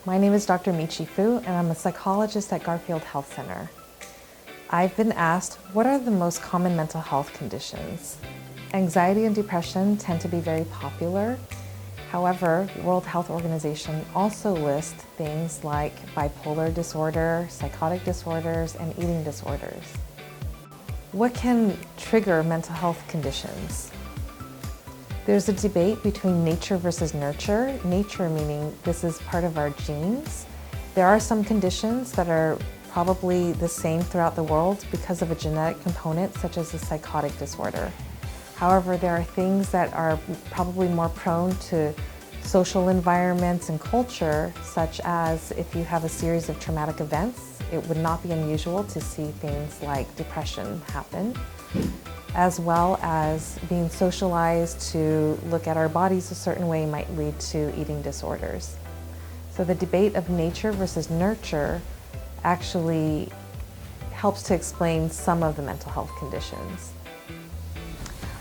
My name is Dr. Michi Fu, and I'm a psychologist at Garfield Health Center. I've been asked, what are the most common mental health conditions? Anxiety and depression tend to be very popular. However, the World Health Organization also lists things like bipolar disorder, psychotic disorders, and eating disorders. What can trigger mental health conditions? There's a debate between nature versus nurture. Nature meaning this is part of our genes. There are some conditions that are probably the same throughout the world because of a genetic component such as a psychotic disorder. However, there are things that are probably more prone to social environments and culture, such as if you have a series of traumatic events, it would not be unusual to see things like depression happen, as well as being socialized to look at our bodies a certain way might lead to eating disorders. So the debate of nature versus nurture actually helps to explain some of the mental health conditions.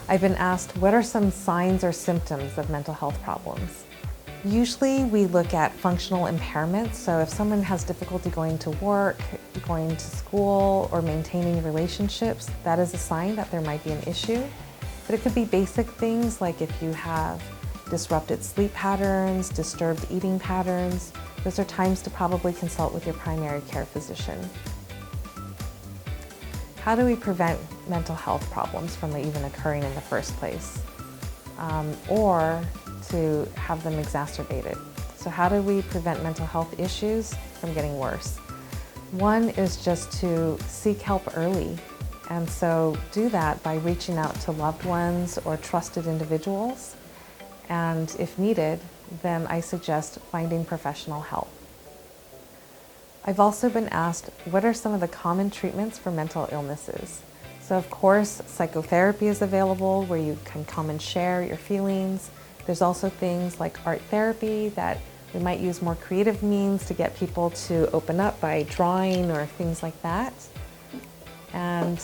I've been asked, what are some signs or symptoms of mental health problems? Usually we look at functional impairments, so if someone has difficulty going to work, going to school, or maintaining relationships, that is a sign that there might be an issue. But it could be basic things like if you have disrupted sleep patterns, disturbed eating patterns. Those are times to probably consult with your primary care physician. How do we prevent mental health problems from even occurring in the first place? Or to have them exacerbated. So how do we prevent mental health issues from getting worse? One is just to seek help early. And so do that by reaching out to loved ones or trusted individuals. And if needed, then I suggest finding professional help. I've also been asked, what are some of the common treatments for mental illnesses? So of course, psychotherapy is available where you can come and share your feelings. There's also things like art therapy that we might use more creative means to get people to open up by drawing or things like that. And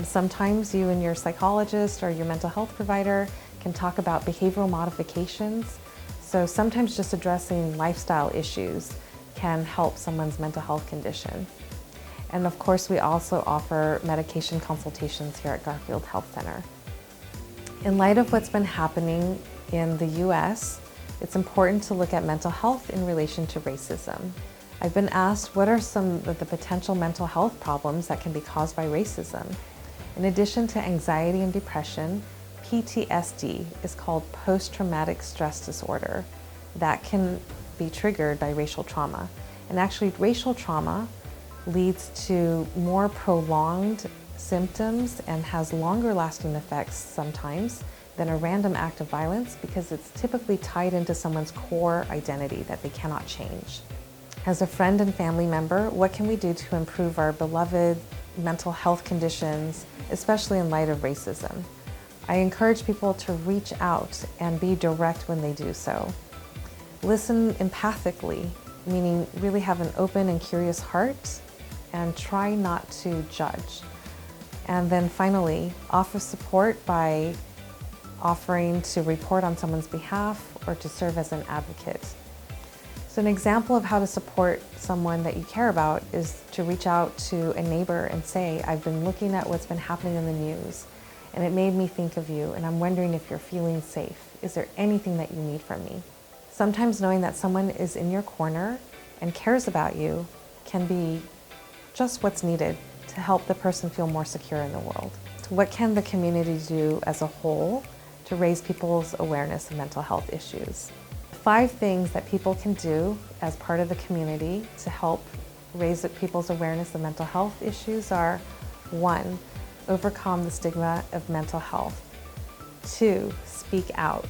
sometimes you and your psychologist or your mental health provider can talk about behavioral modifications. So sometimes just addressing lifestyle issues can help someone's mental health condition. And of course, we also offer medication consultations here at Garfield Health Center. In light of what's been happening in the US, it's important to look at mental health in relation to racism. I've been asked, what are some of the potential mental health problems that can be caused by racism? In addition to anxiety and depression, PTSD is called post-traumatic stress disorder. That can be triggered by racial trauma. And actually, racial trauma leads to more prolonged symptoms and has longer lasting effects sometimes than a random act of violence because it's typically tied into someone's core identity that they cannot change. As a friend and family member, what can we do to improve our beloved mental health conditions, especially in light of racism? I encourage people to reach out and be direct when they do so. Listen empathically, meaning really have an open and curious heart, and try not to judge. And then finally, offer support by offering to report on someone's behalf or to serve as an advocate. So an example of how to support someone that you care about is to reach out to a neighbor and say, I've been looking at what's been happening in the news and it made me think of you and I'm wondering if you're feeling safe. Is there anything that you need from me? Sometimes knowing that someone is in your corner and cares about you can be just what's needed to help the person feel more secure in the world. So what can the community do as a whole to raise people's awareness of mental health issues? 5 things that people can do as part of the community to help raise people's awareness of mental health issues are: 1, overcome the stigma of mental health. 2, speak out.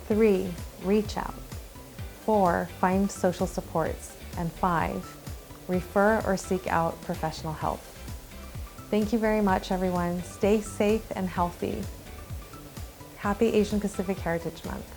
3, reach out. 4, find social supports. And 5, refer or seek out professional help. Thank you very much, everyone. Stay safe and healthy. Happy Asian Pacific Heritage Month.